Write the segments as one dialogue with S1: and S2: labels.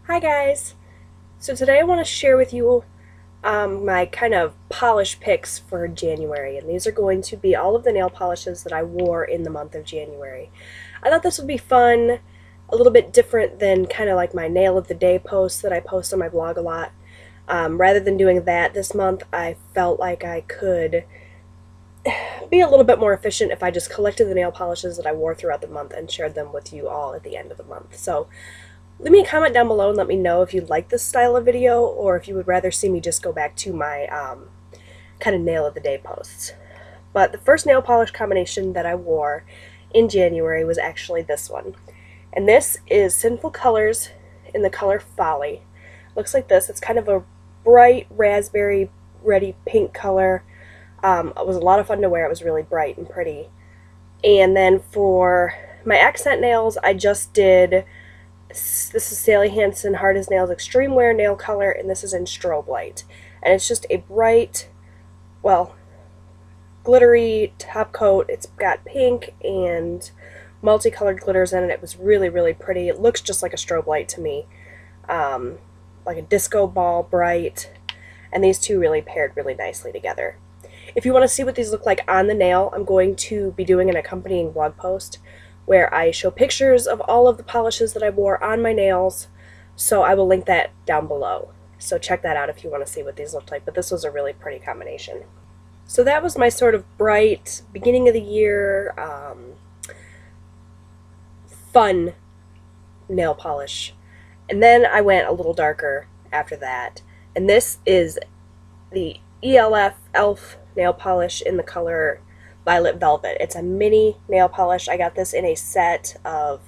S1: Hi guys! So today I want to share with you my kind of polish picks for January, and these are going to be all of the nail polishes that I wore in the month of January. I thought this would be fun, a little bit different than kind of like my nail of the day posts that I post on my blog a lot. Rather than doing that this month, I felt like I could be a little bit more efficient if I just collected the nail polishes that I wore throughout the month and shared them with you all at the end of the month. So leave me a comment down below and let me know if you'd like this style of video or if you would rather see me just go back to my kind of nail of the day posts. But the first nail polish combination that I wore in January was actually this one. And this is Sinful Colors in the color Folly. Looks like this. It's kind of a bright raspberry reddy pink color. It was a lot of fun to wear. It was really bright and pretty. And then for my accent nails, I just did, this is Sally Hansen Hard as Nails Extreme Wear nail color, and this is in Strobe Light. And it's just a bright, well, glittery top coat. It's got pink and multicolored glitters in it. It was really, really pretty. It looks just like a strobe light to me. Like a disco ball bright. And these two really paired really nicely together. If you want to see what these look like on the nail, I'm going to be doing an accompanying blog post where I show pictures of all of the polishes that I wore on my nails, so I will link that down below. So check that out if you want to see what these look like, but this was a really pretty combination. So that was my sort of bright, beginning of the year, fun nail polish. And then I went a little darker after that, and this is the ELF nail polish in the color Violet Velvet. It's a mini nail polish. I got this in a set of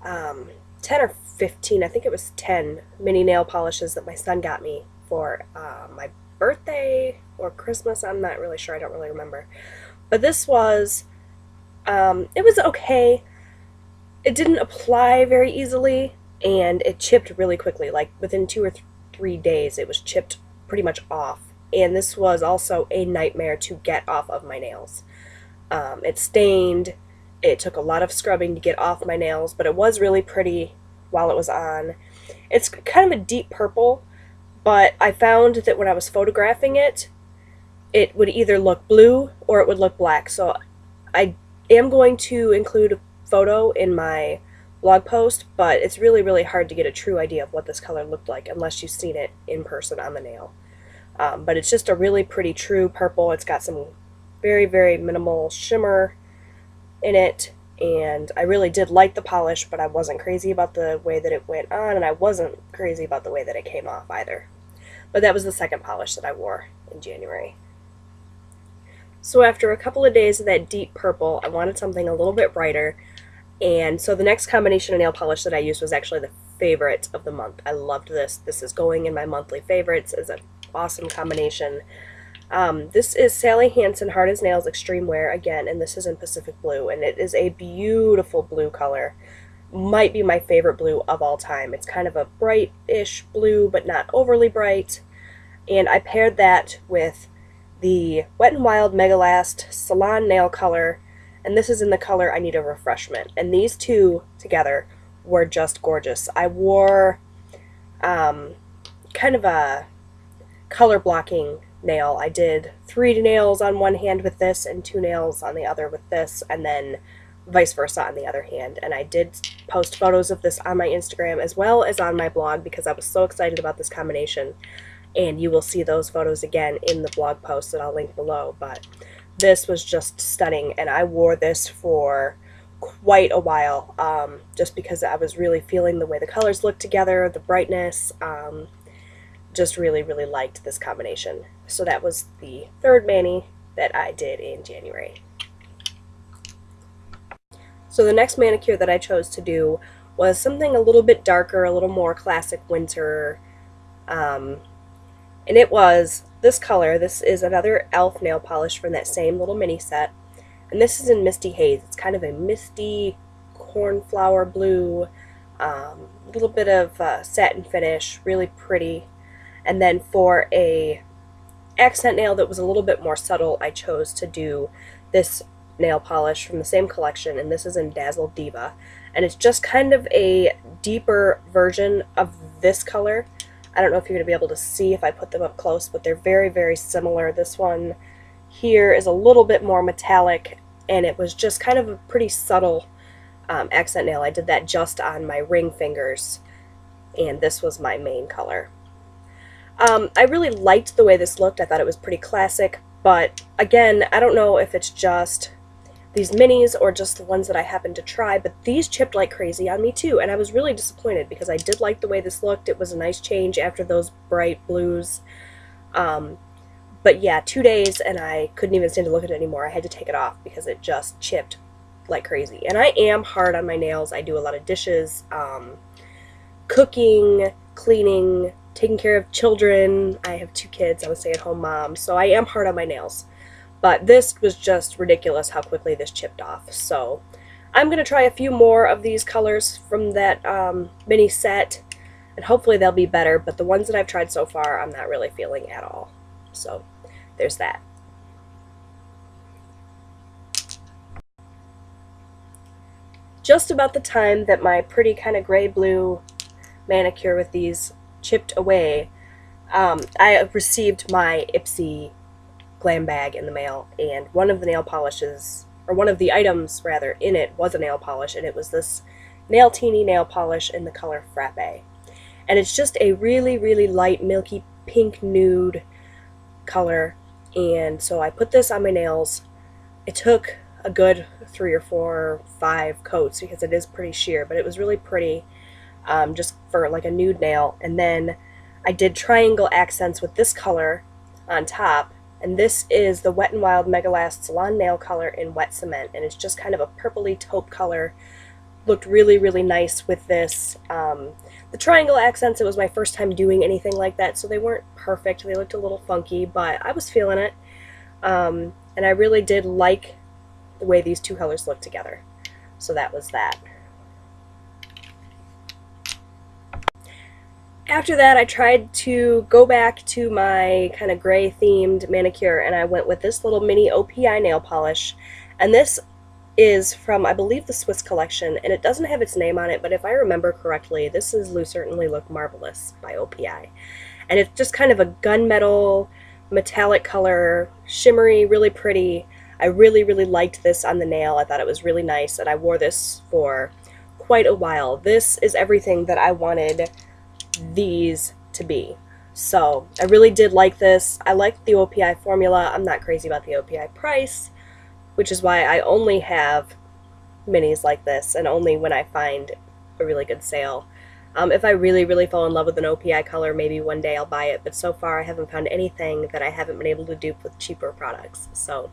S1: 10 or 15, I think it was 10 mini nail polishes that my son got me for my birthday or Christmas. I'm not really sure. I don't really remember. But this was, it was okay. It didn't apply very easily, and it chipped really quickly. Like within 2 or 3 days, it was chipped pretty much off. And this was also a nightmare to get off of my nails. It stained. It took a lot of scrubbing to get off my nails, but it was really pretty while it was on. It's kind of a deep purple, but I found that when I was photographing it, it would either look blue or it would look black. So I am going to include a photo in my blog post, but it's really, really hard to get a true idea of what this color looked like unless you've seen it in person on the nail. But it's just a really pretty true purple. It's got some very, very minimal shimmer in it, and I really did like the polish, but I wasn't crazy about the way that it went on, and I wasn't crazy about the way that it came off either. But that was the second polish that I wore in January. So after a couple of days of that deep purple, I wanted something a little bit brighter, and so the next combination of nail polish that I used was actually the favorite of the month. I loved this. This is going in my monthly favorites as an awesome combination. This is Sally Hansen Hard as Nails Extreme Wear again, and this is in Pacific Blue, and it is a beautiful blue color. Might be my favorite blue of all time. It's kind of a bright-ish blue, but not overly bright. And I paired that with the Wet n Wild Mega Last Salon Nail color, and this is in the color I Need a Refreshment. And these two together were just gorgeous. I wore kind of a color blocking nail. I did 3 nails on one hand with this and 2 nails on the other with this, and then vice versa on the other hand. And I did post photos of this on my Instagram as well as on my blog because I was so excited about this combination, and you will see those photos again in the blog post that I'll link below. But this was just stunning, and I wore this for quite a while, just because I was really feeling the way the colors looked together, the brightness. Just really, really liked this combination. So that was the third mani that I did in January. So the next manicure that I chose to do was something a little bit darker, a little more classic winter, and it was this color. This is another e.l.f. nail polish from that same little mini set, and this is in Misty Haze. It's kind of a misty cornflower blue, a little bit of satin finish, really pretty. And then for a accent nail that was a little bit more subtle, I chose to do this nail polish from the same collection, and this is in Dazzle Diva. And it's just kind of a deeper version of this color. I don't know if you're going to be able to see if I put them up close, but they're very, very similar. This one here is a little bit more metallic, and it was just kind of a pretty subtle accent nail. I did that just on my ring fingers, and this was my main color. I really liked the way this looked. I thought it was pretty classic, but again, I don't know if it's just these minis or just the ones that I happened to try, but these chipped like crazy on me too, and I was really disappointed because I did like the way this looked. It was a nice change after those bright blues. But yeah, 2 days and I couldn't even stand to look at it anymore. I had to take it off because it just chipped like crazy. And I am hard on my nails. I do a lot of dishes, cooking, cleaning, taking care of children. I have 2 kids. I'm a stay-at-home mom, so I am hard on my nails. But this was just ridiculous how quickly this chipped off. So I'm going to try a few more of these colors from that mini set, and hopefully they'll be better. But the ones that I've tried so far, I'm not really feeling at all. So there's that. Just about the time that my pretty kind of gray-blue manicure with these chipped away, I received my Ipsy glam bag in the mail, and one of the nail polishes, or one of the items rather, in it was a nail polish, and it was this Nail Teeny nail polish in the color Frappe. And it's just a really, really light, milky pink nude color, and so I put this on my nails. It took a good 3 or 4 or 5 coats because it is pretty sheer, but it was really pretty, just for like a nude nail. And then I did triangle accents with this color on top, and this is the Wet n Wild Mega Last Salon Nail color in Wet Cement, and it's just kind of a purpley taupe color. Looked really, really nice with this. The triangle accents, it was my first time doing anything like that, so they weren't perfect. They looked a little funky, but I was feeling it. And I really did like the way these 2 colors look together. So that was that. After that, I tried to go back to my kind of gray themed manicure, and I went with this little mini OPI nail polish. And this is from, I believe, the Swiss collection, and it doesn't have its name on it, but if I remember correctly, this is Certainly Look Marvelous by OPI. And it's just kind of a gunmetal metallic color, shimmery, really pretty. I really, really liked this on the nail. I thought it was really nice, and I wore this for quite a while. This is everything that I wanted these to be. So I really did like this. I liked the OPI formula. I'm not crazy about the OPI price, which is why I only have minis like this, and only when I find a really good sale. If I really, really fall in love with an OPI color, maybe one day I'll buy it, but so far I haven't found anything that I haven't been able to dupe with cheaper products. So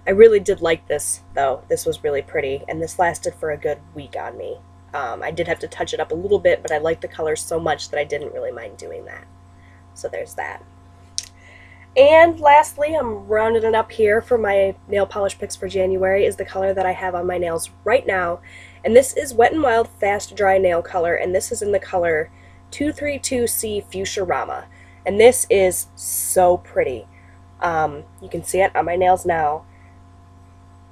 S1: I really did like this, though. This was really pretty, and this lasted for a good week on me. I did have to touch it up a little bit, but I liked the colors so much that I didn't really mind doing that. So there's that. And lastly, I'm rounding it up here for my nail polish picks for January, is the color that I have on my nails right now. And this is Wet n Wild Fast Dry Nail Color, and this is in the color 232C Fuchsia-Rama. And this is so pretty. You can see it on my nails now.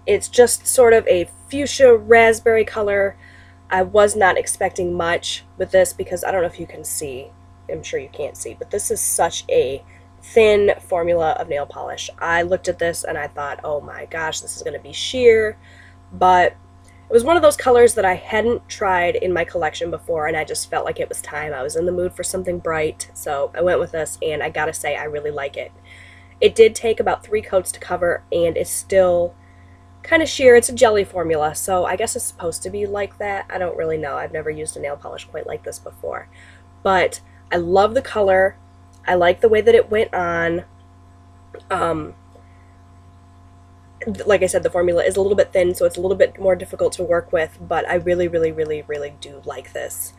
S1: It's just sort of a fuchsia raspberry color. I was not expecting much with this because I don't know if you can see. I'm sure you can't see, but this is such a thin formula of nail polish. I looked at this and I thought, oh my gosh, this is going to be sheer, but it was one of those colors that I hadn't tried in my collection before, and I just felt like it was time. I was in the mood for something bright, so I went with this, and I gotta say, I really like it. It did take about 3 coats to cover, and it's still kind of sheer. It's a jelly formula, so I guess it's supposed to be like that. I don't really know. I've never used a nail polish quite like this before. But I love the color. I like the way that it went on. Like I said, the formula is a little bit thin, so it's a little bit more difficult to work with, but I really, really, really, really do like this.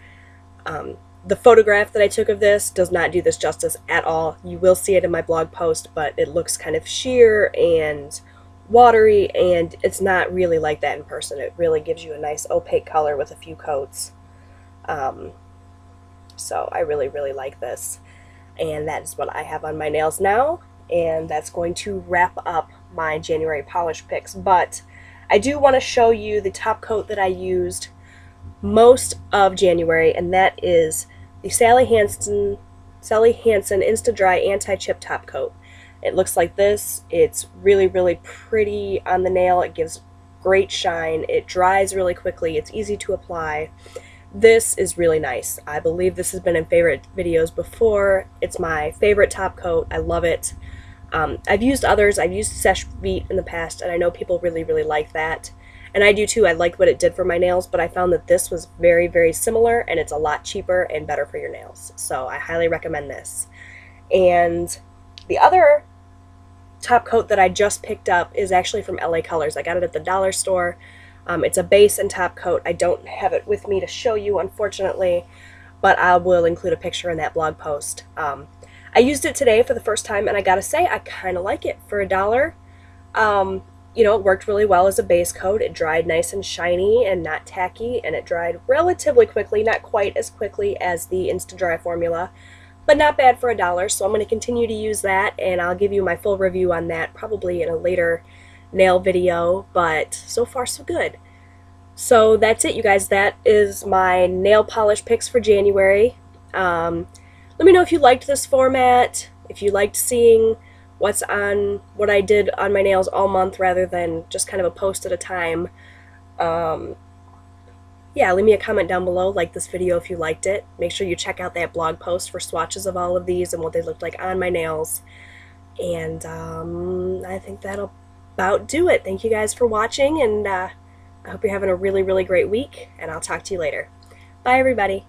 S1: The photograph that I took of this does not do this justice at all. You will see it in my blog post, but it looks kind of sheer and watery, and it's not really like that in person. It really gives you a nice opaque color with a few coats. So I really, really like this. And that is what I have on my nails now, and that's going to wrap up my January polish picks, but I do want to show you the top coat that I used most of January, and that is the Sally Hansen Insta Dry Anti-Chip Top Coat. It looks like this. It's really, really pretty on the nail. It gives great shine. It dries really quickly. It's easy to apply. This is really nice. I believe this has been in favorite videos before. It's my favorite top coat. I love it. I've used others. I've used Seche Vite in the past, and I know people really, really like that. And I do too. I liked what it did for my nails, but I found that this was very, very similar, and it's a lot cheaper and better for your nails. So I highly recommend this. And the other top coat that I just picked up is actually from LA Colors. I got it at the dollar store. It's a base and top coat. I don't have it with me to show you, unfortunately, but I will include a picture in that blog post. I used it today for the first time, and I gotta say, I kind of like it for $1. You know, it worked really well as a base coat. It dried nice and shiny and not tacky, and it dried relatively quickly, not quite as quickly as the Insta-Dry formula, but not bad for $1. So I'm going to continue to use that, and I'll give you my full review on that probably in a later nail video, but so far so good. So that's it, you guys. That is my nail polish picks for January. Let me know if you liked this format, if you liked seeing what I did on my nails all month rather than just kind of a post at a time. Yeah, leave me a comment down below, like this video if you liked it. Make sure you check out that blog post for swatches of all of these and what they looked like on my nails. And I think that'll about do it. Thank you guys for watching, and I hope you're having a really, really great week, and I'll talk to you later. Bye, everybody.